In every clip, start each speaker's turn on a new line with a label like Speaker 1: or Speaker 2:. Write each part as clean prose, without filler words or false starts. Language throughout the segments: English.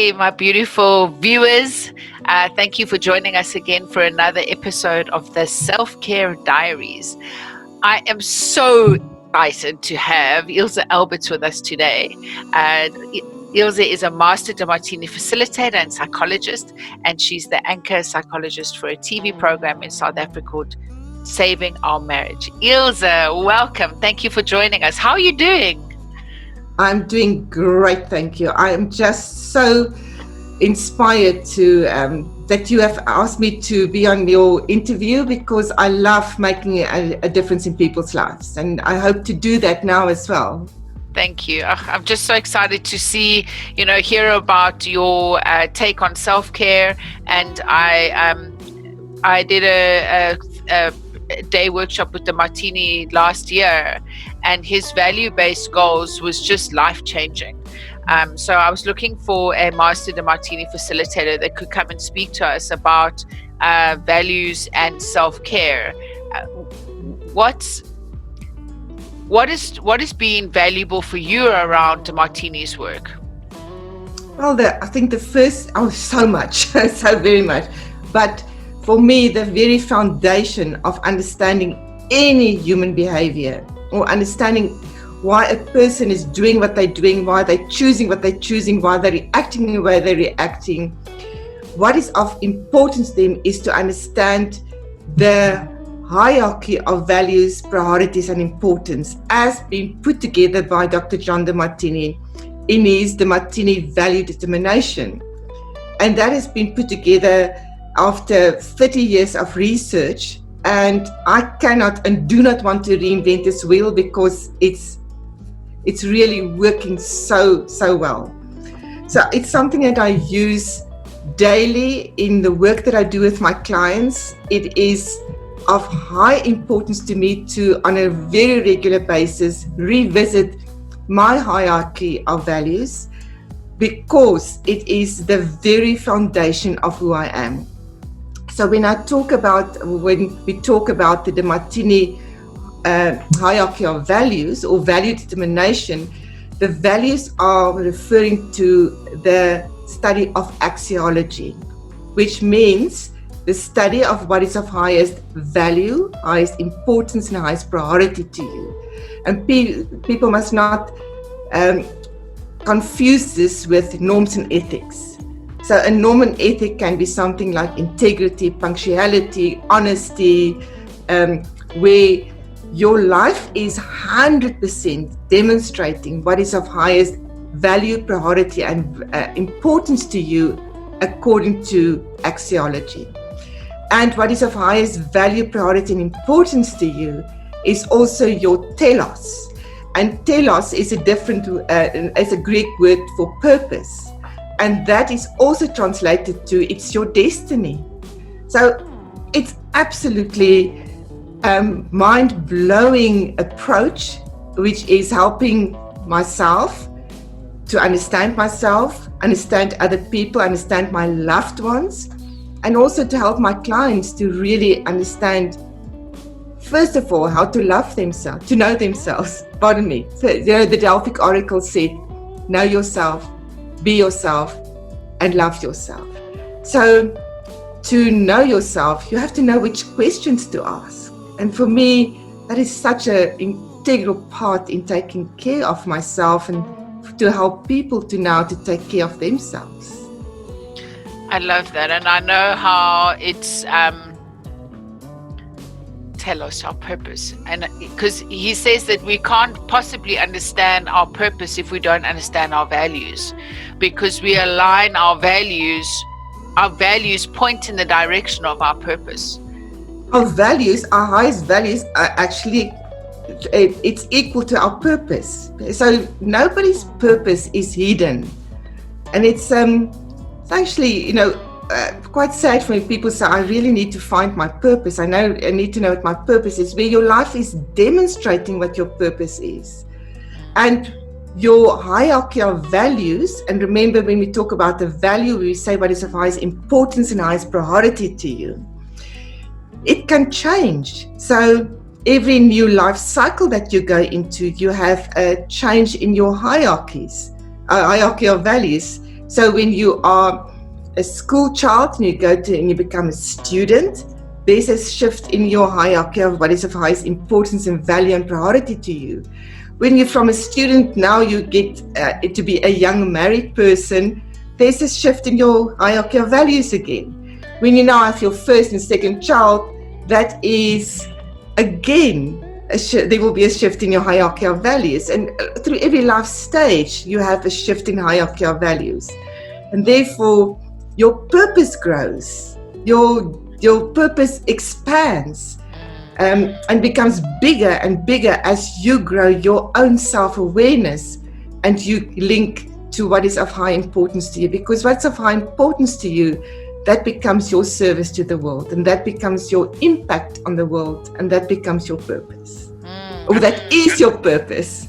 Speaker 1: Hey, my beautiful viewers. Thank you for joining us again for another episode of the Self-Care Diaries. I am so excited to have Ilze Alberts with us today. Ilze is a Master Dimartini facilitator and psychologist, and she's the anchor psychologist for a TV program in South Africa called Saving Our Marriage. Ilze, welcome. Thank you for joining us. How are you doing?
Speaker 2: I'm doing great, thank you. I am just so inspired to that you have asked me to be on your interview, because I love making a difference in people's lives, and I hope to do that now as well.
Speaker 1: Thank you. I'm just so excited to see, hear about your take on self-care. And I did a day workshop with the Martini last year, and his value-based goals was just life-changing. So I was looking for a Master Dimartini facilitator that could come and speak to us about values and self-care. What is being valuable for you around Dimartini's work?
Speaker 2: Well, I think the first, so much, so very much. But for me, the very foundation of understanding any human behavior, or understanding why a person is doing what they're doing, why they're choosing what they're choosing, why they're reacting the way they're reacting, what is of importance to them is to understand the hierarchy of values, priorities, and importance as being put together by Dr. John Dimartini in his Dimartini Value Determination. And that has been put together after 30 years of research, and I cannot and do not want to reinvent this wheel, because it's really working so well. So it's something that I use daily in the work that I do with my clients. It is of high importance to me to, on a very regular basis, revisit my hierarchy of values, because it is the very foundation of who I am. So when we talk about the Dimartini hierarchy of values, or value determination, the values are referring to the study of axiology, which means the study of what is of highest value, highest importance, and highest priority to you. And people must not confuse this with norms and ethics. So a norm and ethic can be something like integrity, punctuality, honesty, where your life is 100% demonstrating what is of highest value, priority, and importance to you according to axiology. And what is of highest value, priority, and importance to you is also your telos. And telos is a Greek word for purpose. And that is also translated to, it's your destiny. So it's absolutely mind-blowing approach, which is helping myself to understand myself, understand other people, understand my loved ones, and also to help my clients to really understand, first of all, how to love themselves, to know themselves. Pardon me. So, the Delphic Oracle said, know yourself, be yourself, and love yourself. So to know yourself, you have to know which questions to ask. And for me, that is such an integral part in taking care of myself, and to help people to now to take care of themselves.
Speaker 1: I love that. And I know how it's tell us our purpose, and because he says that we can't possibly understand our purpose if we don't understand our values, because we align our values point in the direction of our purpose.
Speaker 2: Our values, our highest values, are actually, it's equal to our purpose. So nobody's purpose is hidden, and it's actually, quite sad when people say, I really need to find my purpose. I need to know what my purpose is, where your life is demonstrating what your purpose is. And your hierarchy of values, and remember, when we talk about the value, we say what is of highest importance and highest priority to you. It can change. So every new life cycle that you go into, you have a change in your hierarchy of values. So when you are a school child and you become a student, there's a shift in your hierarchy of what is of highest importance and value and priority to you. When you're from a student, now you get to be a young married person, there's a shift in your hierarchy of values again. When you now have your first and second child, that is again, there will be a shift in your hierarchy of values. And through every life stage, you have a shift in hierarchy of values. And therefore, your purpose grows, your purpose expands, and becomes bigger and bigger as you grow your own self-awareness and you link to what is of high importance to you. Because what's of high importance to you, that becomes your service to the world, and that becomes your impact on the world, and that becomes your purpose. Or that is your purpose.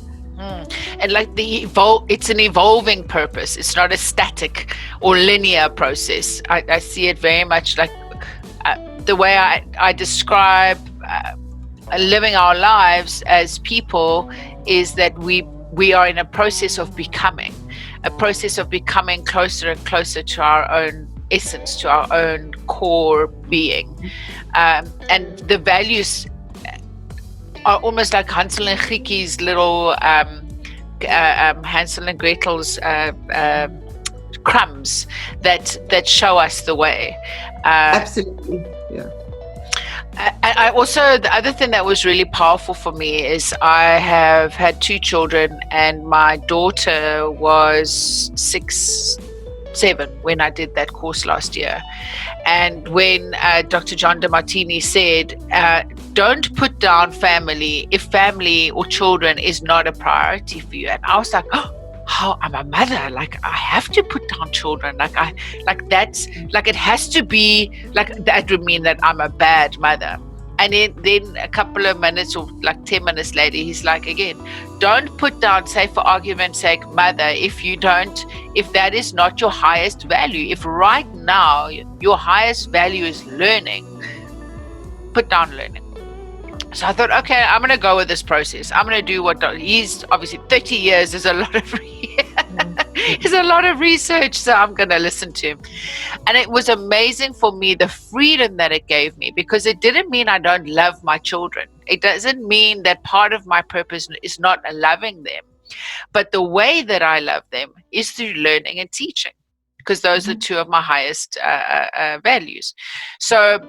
Speaker 1: And like it's an evolving purpose. It's not a static or linear process. I see it very much like the way I describe living our lives as people is that we are in a process of becoming closer and closer to our own essence, to our own core being. And the values are almost like Hansel and Gretel's little Hansel and Gretel's crumbs that show us the way.
Speaker 2: Absolutely, yeah.
Speaker 1: I also, the other thing that was really powerful for me is I have had 2 children, and my daughter was 7 when I did that course last year. And when Dr. John Dimartini said, don't put down family if family or children is not a priority for you. And I was like, oh, how I'm a mother, like I have to put down children, that's like it has to be like that would mean that I'm a bad mother. And then a couple of minutes or like 10 minutes later, he's like, again, don't put down, say for argument's sake, mother, if that is not your highest value. If right now your highest value is learning, put down learning. So I thought, okay, I'm going to go with this process. I'm going to do what he's obviously 30 years is a lot of there's a lot of research, so I'm going to listen to him. And it was amazing for me, the freedom that it gave me, because it didn't mean I don't love my children. It doesn't mean that part of my purpose is not loving them. But the way that I love them is through learning and teaching, because those are 2 of my highest values. So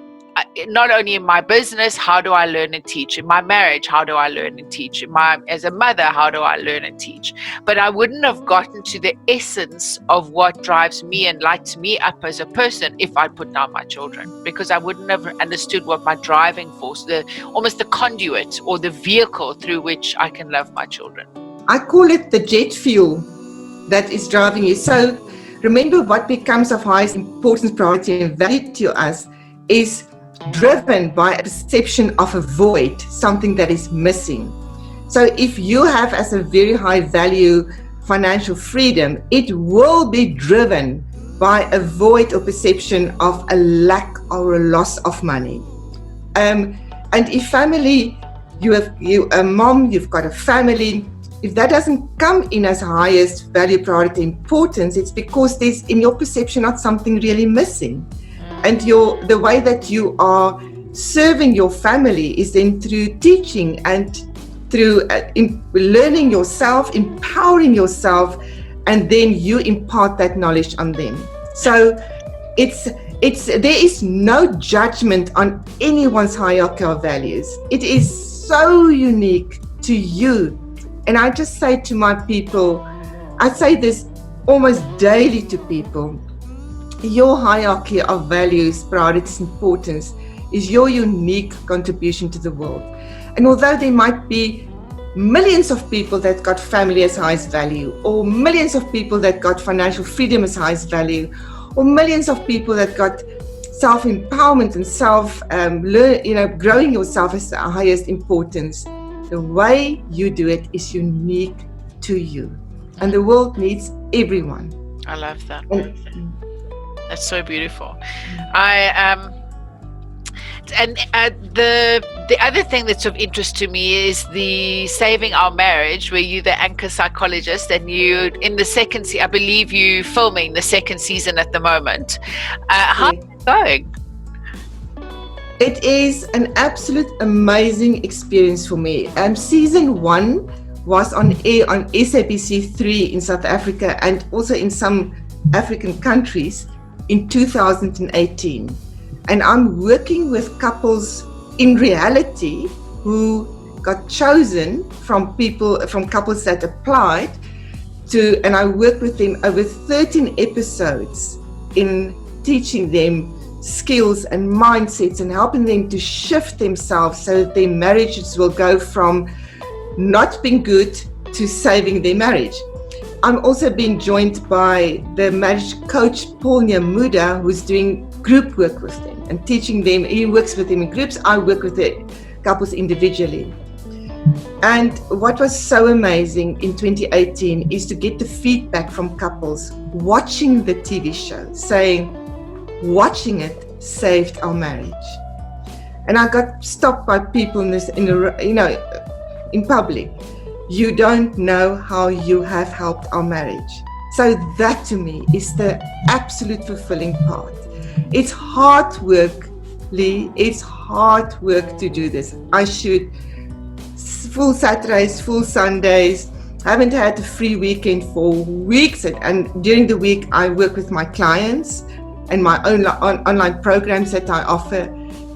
Speaker 1: not only in my business, how do I learn and teach? In my marriage, how do I learn and teach? As a mother, how do I learn and teach? But I wouldn't have gotten to the essence of what drives me and lights me up as a person if I put down my children, because I wouldn't have understood what my driving force, almost the conduit or the vehicle through which I can love my children.
Speaker 2: I call it the jet fuel that is driving you. So remember, what becomes of highest importance, priority, and value to us is driven by a perception of a void, something that is missing. So if you have as a very high value financial freedom, it will be driven by a void or perception of a lack or a loss of money. And if family, you a mom, you've got a family, if that doesn't come in as highest value, priority, importance, it's because there's in your perception not something really missing. And the way that you are serving your family is then through teaching and through learning yourself, empowering yourself, and then you impart that knowledge on them. So there is no judgment on anyone's hierarchy of values. It is so unique to you. And I just say to my people, I say this almost daily to people, your hierarchy of values, priorities, importance is your unique contribution to the world. And although there might be millions of people that got family as highest value, or millions of people that got financial freedom as highest value, or millions of people that got self-empowerment and growing yourself as the highest importance, the way you do it is unique to you. And the world needs everyone.
Speaker 1: I love that.
Speaker 2: And,
Speaker 1: That's so beautiful. And the other thing that's of interest to me is the Saving Our Marriage, where you're the anchor psychologist, and you in the second season, I believe you filming the second season at the moment. How's it going?
Speaker 2: It is an absolute amazing experience for me. Season 1 was on air on SABC 3 in South Africa and also in some African countries in 2018. And I'm working with couples in reality who got chosen from couples that applied to, and I worked with them over 13 episodes in teaching them skills and mindsets and helping them to shift themselves so that their marriages will go from not being good to saving their marriage. I'm also being joined by the marriage coach Paul Nyamuda, who's doing group work with them and teaching them. He works with them in groups. I work with the couples individually. And what was so amazing in 2018 is to get the feedback from couples watching the TV show, saying, watching it saved our marriage. And I got stopped by people in public. You don't know how you have helped our marriage. So that to me is the absolute fulfilling part. It's hard work, Lee. It's hard work to do this. I shoot full Saturdays, full Sundays. I haven't had a free weekend for weeks. And during the week, I work with my clients and my own online programs that I offer.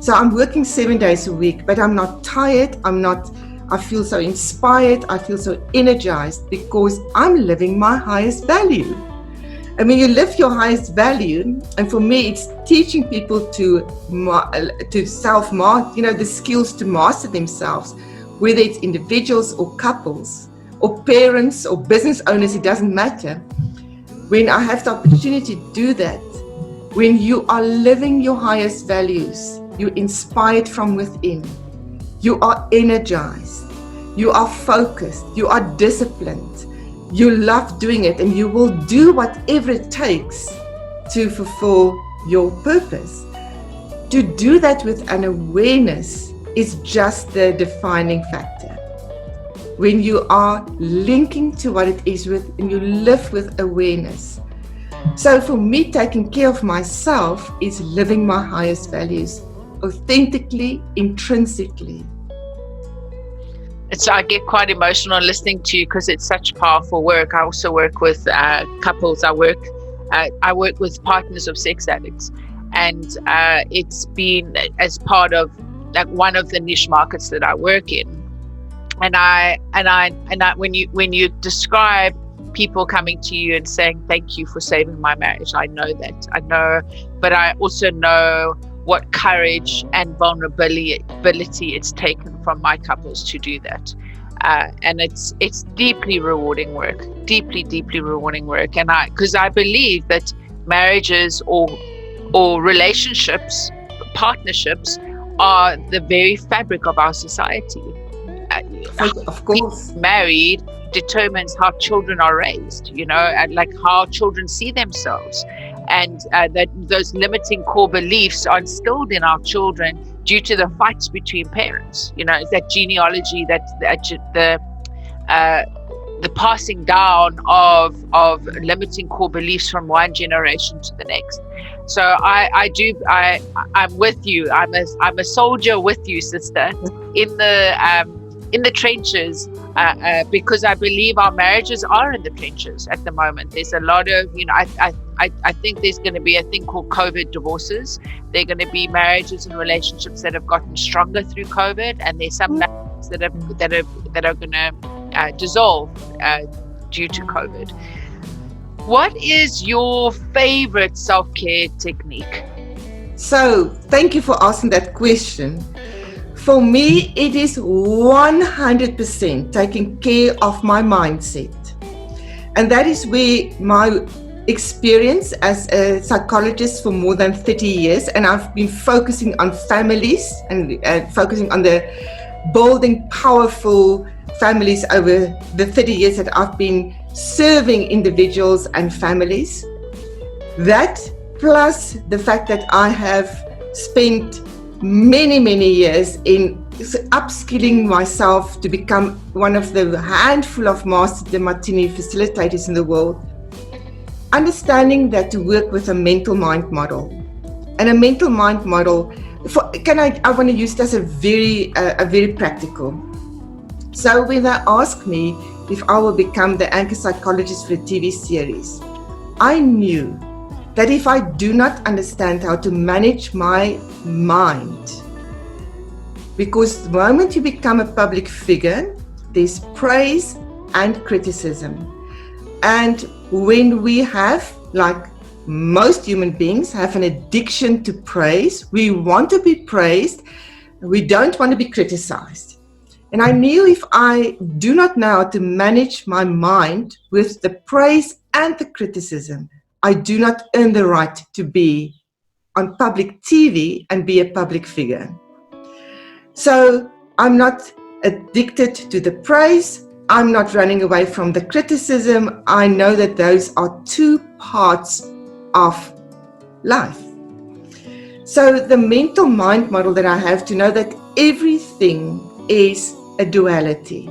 Speaker 2: So I'm working 7 days a week, but I'm not tired. I feel so inspired. I feel so energized because I'm living my highest value. I mean, you live your highest value, and for me, it's teaching people to self-master, the skills to master themselves, whether it's individuals or couples or parents or business owners, it doesn't matter. When I have the opportunity to do that, when you are living your highest values, you're inspired from within, you are energized, you are focused, you are disciplined, you love doing it, and you will do whatever it takes to fulfill your purpose. To do that with an awareness is just the defining factor. When you are linking to what it is with, and you live with awareness. So for me, taking care of myself is living my highest values, authentically, intrinsically.
Speaker 1: I get quite emotional listening to you because it's such powerful work. I also work with couples. I work with partners of sex addicts, and it's been as part of like one of the niche markets that I work in. And when you describe people coming to you and saying thank you for saving my marriage, I know, but I also know what courage and vulnerability it's taken from my couples to do that, and it's deeply rewarding work, deeply rewarding work. And because I believe that marriages or relationships, partnerships, are the very fabric of our society.
Speaker 2: Of course,
Speaker 1: being married determines how children are raised, and like how children see themselves. And that those limiting core beliefs are instilled in our children due to the fights between parents. That genealogy, that the passing down of limiting core beliefs from one generation to the next. So I'm with you. I'm a soldier with you, sister, in the trenches, because I believe our marriages are in the trenches at the moment. There's a lot of, I think there's going to be a thing called COVID divorces. There are going to be marriages and relationships that have gotten stronger through COVID, and there's some marriages that are going to dissolve due to COVID. What is your favorite self-care technique?
Speaker 2: So, thank you for asking that question. For me, it is 100% taking care of my mindset. And that is where my experience as a psychologist for more than 30 years, and I've been focusing on families and focusing on the building powerful families over the 30 years that I've been serving individuals and families. That plus the fact that I have spent many years in upskilling myself to become one of the handful of Master Martini facilitators in the world, understanding that to work with a mental mind model. And a mental mind model, I want to use it as a very practical. So when they ask me if I will become the anchor psychologist for a TV series, I knew that if I do not understand how to manage my mind, because the moment you become a public figure, there's praise and criticism. And when we have, like most human beings, have an addiction to praise, we want to be praised, we don't want to be criticized. And I knew if I do not know how to manage my mind with the praise and the criticism, I do not earn the right to be on public TV and be a public figure. So I'm not addicted to the praise. I'm not running away from the criticism. I know that those are two parts of life. So the mental mind model that I have to know that everything is a duality.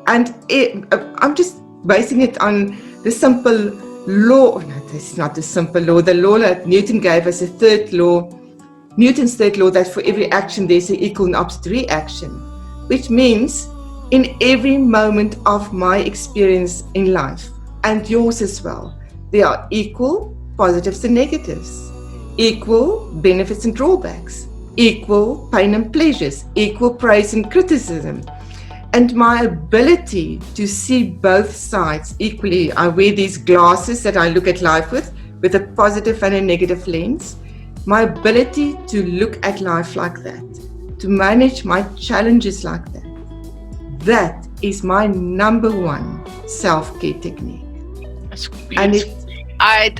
Speaker 2: And I'm just basing it on the simple law. No, it's not a simple law. The law that Newton gave us, Newton's third law, that for every action there's an equal and opposite reaction, which means in every moment of my experience in life, and yours as well, there are equal positives and negatives, equal benefits and drawbacks, equal pain and pleasures, equal praise and criticism. And my ability to see both sides equally, I wear these glasses that I look at life with a positive and a negative lens. My ability to look at life like that, to manage my challenges like that, that is my number one self-care technique.
Speaker 1: That's beautiful. And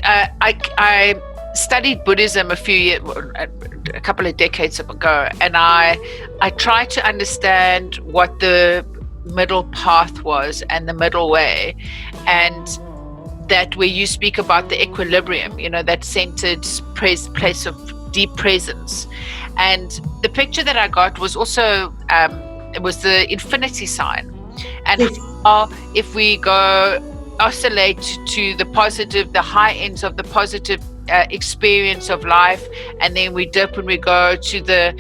Speaker 1: I studied Buddhism a couple of decades ago, and I tried to understand what the middle path was and the middle way, and that where you speak about the equilibrium, that centered place of deep presence. And the picture that I got was also it was the infinity sign, and
Speaker 2: yes.
Speaker 1: how if we go oscillate to the positive, the high ends of the positive experience of life, and then we dip and we go to the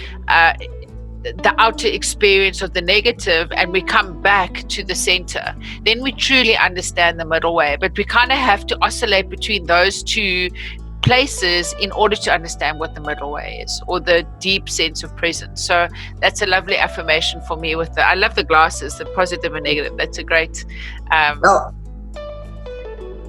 Speaker 1: outer experience of the negative, and we come back to the center, then we truly understand the middle way. But we kind of have to oscillate between those two places in order to understand what the middle way is, or the deep sense of presence. So that's a lovely affirmation for me. I love the glasses, the positive and negative. That's a great
Speaker 2: well,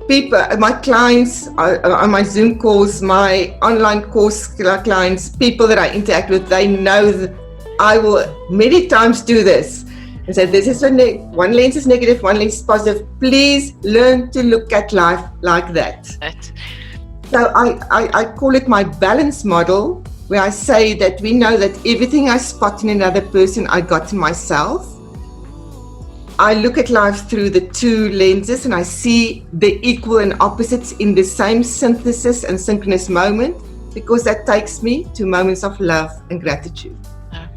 Speaker 2: people, my clients on my Zoom calls, my online course clients, people that I interact with, they know that I will many times do this and say, this is one lens is negative, one lens is positive. Please learn to look at life like that. So I call it my balance model, where I say that we know that everything I spot in another person, I got in myself. I look at life through the two lenses, and I see the equal and opposites in the same synthesis and synchronous moment, because that takes me to moments of love and gratitude.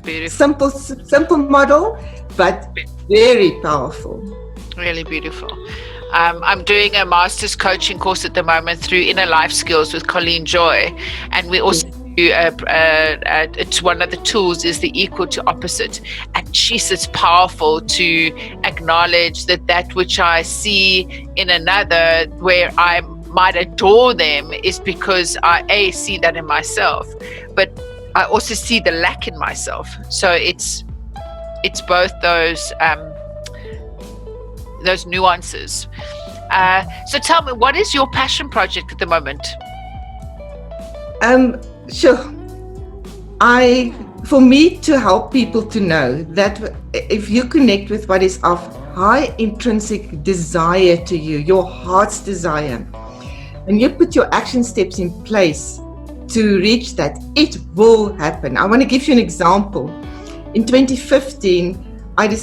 Speaker 1: Beautiful.
Speaker 2: Simple model, but very powerful.
Speaker 1: Really beautiful. I'm doing a master's coaching course at the moment through Inner Life Skills with Colleen Joy, and we also do it's one of the tools is the equal to opposite. And geez, it's powerful to acknowledge that which I see in another, where I might adore them, is because I see that in myself, but I also see the lack in myself. So it's both those nuances. So tell me, what is your passion project at the moment?
Speaker 2: Sure. For me to help people to know that if you connect with what is of high intrinsic desire to you, your heart's desire, and you put your action steps in place to reach that, it will happen. I want to give you an example. In 2015, I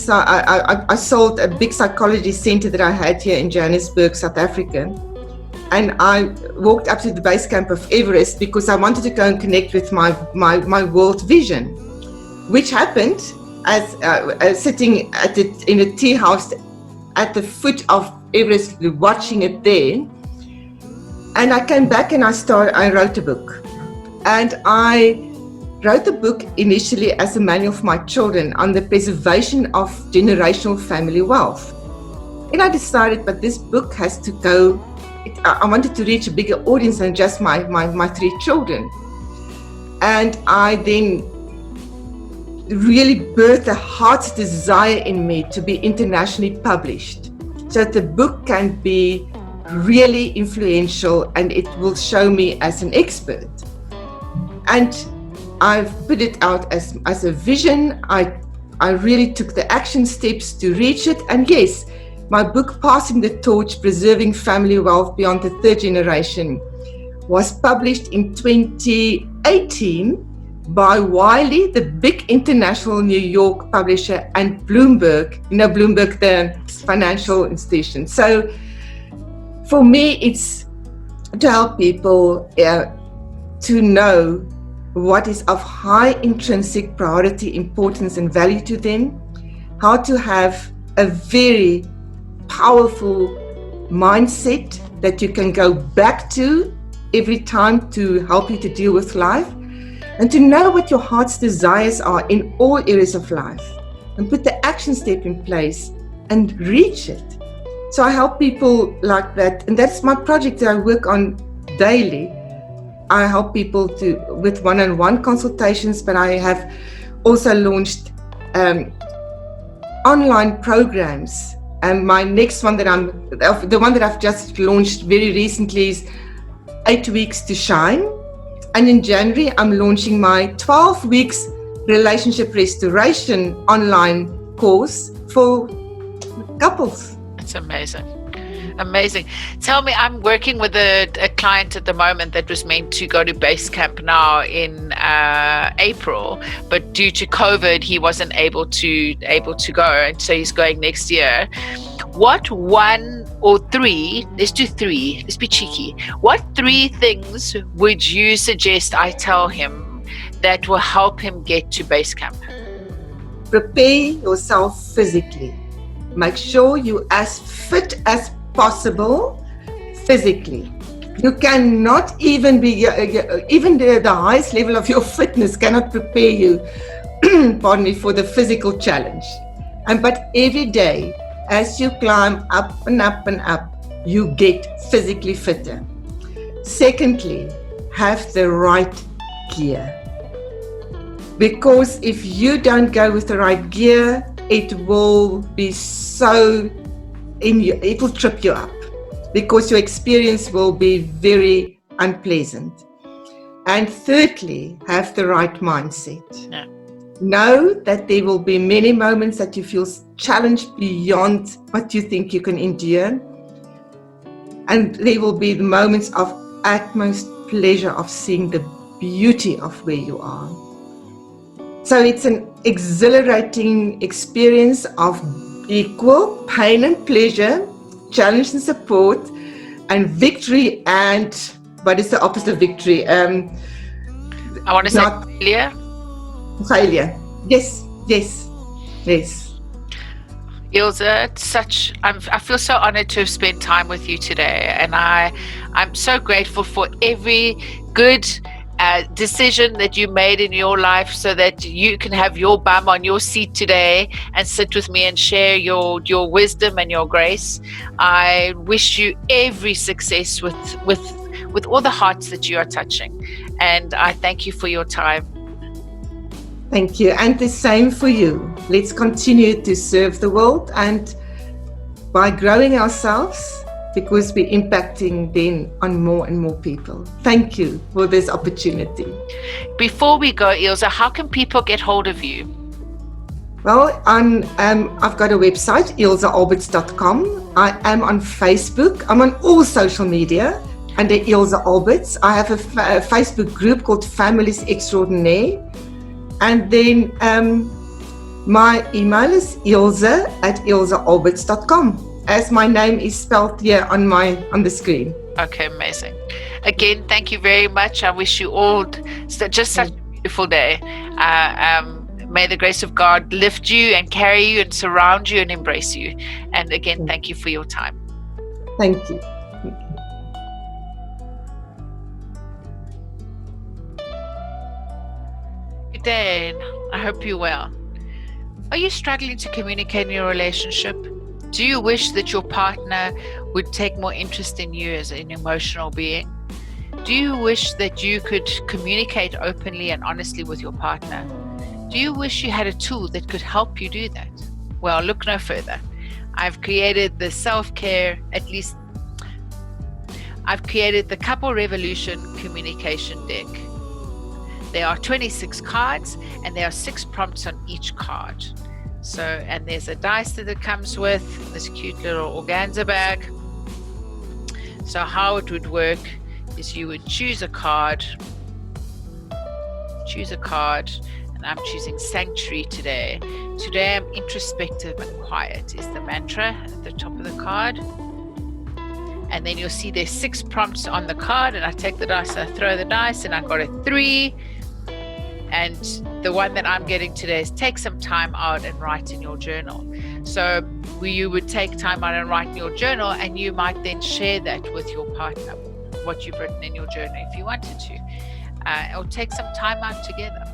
Speaker 2: sold a big psychology center that I had here in Johannesburg, South Africa. and I walked up to the base camp of Everest because I wanted to go and connect with my world vision, which happened as sitting in a tea house at the foot of Everest, watching it there. And I came back and I wrote a book. And I wrote the book initially as a manual for my children on the preservation of generational family wealth. And I decided, but this book has to go, I wanted to reach a bigger audience than just my 3 children. And I then really birthed a heart's desire in me to be internationally published, so that the book can be really influential and it will show me as an expert. And I've put it out as a vision. I really took the action steps to reach it. And yes, my book, Passing the Torch, Preserving Family Wealth Beyond the Third Generation, was published in 2018 by Wiley, the big international New York publisher, and Bloomberg, Bloomberg, the financial institution. So for me, it's to help people to know what is of high intrinsic priority, importance, and value to them, how to have a very powerful mindset that you can go back to every time to help you to deal with life, and to know what your heart's desires are in all areas of life, and put the action step in place and reach it. So I help people like that, and that's my project that I work on daily. I help people with one-on-one consultations, but I have also launched online programs. And my next one the one that I've just launched very recently is 8 Weeks to Shine. And in January, I'm launching my 12 weeks relationship restoration online course for couples.
Speaker 1: It's amazing. Amazing. Tell me, I'm working with a client at the moment that was meant to go to base camp now in April, but due to COVID, he wasn't able to go, and so he's going next year. What 1 or 3, let's do 3, let's be cheeky. What 3 things would you suggest I tell him that will help him get to base camp?
Speaker 2: Prepare yourself physically. Make sure you're as fit as possible physically. You cannot even be, even the highest level of your fitness cannot prepare you, pardon me, for the physical challenge. But every day, as you climb up and up and up, you get physically fitter. Secondly, have the right gear. Because if you don't go with the right gear, it will be it will trip you up, because your experience will be very unpleasant. And thirdly, have the right mindset.
Speaker 1: Yeah.
Speaker 2: Know that there will be many moments that you feel challenged beyond what you think you can endure. And there will be the moments of utmost pleasure of seeing the beauty of where you are. So it's an exhilarating experience of equal pain and pleasure, challenge and support, and victory. And what is the opposite of victory?
Speaker 1: I want to say failure.
Speaker 2: Failure. Yes.
Speaker 1: Ilze, I feel so honored to have spent time with you today, and I'm so grateful for every good decision that you made in your life, so that you can have your bum on your seat today and sit with me and share your wisdom and your grace. I wish you every success with all the hearts that you are touching, and I thank you for your time.
Speaker 2: Thank you, and the same for you. Let's continue to serve the world, and by growing ourselves, because we're impacting then on more and more people. Thank you for this opportunity.
Speaker 1: Before we go, Ilze, how can people get hold of you?
Speaker 2: Well, I've got a website, ilzealberts.com. I am on Facebook. I'm on all social media under Ilze Alberts. I have a Facebook group called Families Extraordinaire. And then my email is ilze@ilzealberts.com, as my name is spelled here on the screen.
Speaker 1: Okay, amazing. Again, thank you very much. I wish you all just such a beautiful day. May the grace of God lift you and carry you and surround you and embrace you. And again, thank you for your time.
Speaker 2: Thank you.
Speaker 1: Good day. I hope you're well. Are you struggling to communicate in your relationship? Do you wish that your partner would take more interest in you as an emotional being? Do you wish that you could communicate openly and honestly with your partner? Do you wish you had a tool that could help you do that? Well, look no further. I've created the Couple Revolution Communication Deck. There are 26 cards and there are 6 prompts on each card. So, and there's a dice that it comes with, this cute little organza bag. So how it would work is you would choose a card, and I'm choosing Sanctuary today. Today I'm introspective and quiet is the mantra at the top of the card. And then you'll see there's 6 prompts on the card, and I take the dice, I throw the dice, and I got a 3. And the one that I'm getting today is take some time out and write in your journal. So you would take time out and write in your journal, and you might then share that with your partner, what you've written in your journal if you wanted to. Or take some time out together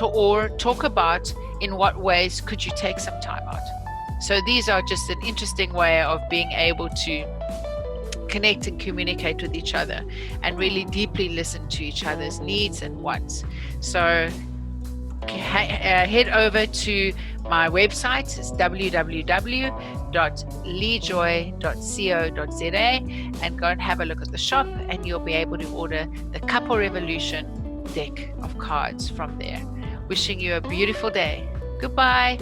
Speaker 1: or talk about in what ways could you take some time out. So these are just an interesting way of being able to connect and communicate with each other and really deeply listen to each other's needs and wants. So head over to my website. It's www.leejoy.co.za and go and have a look at the shop, and you'll be able to order the Couple Revolution deck of cards from there. Wishing you a beautiful day. Goodbye.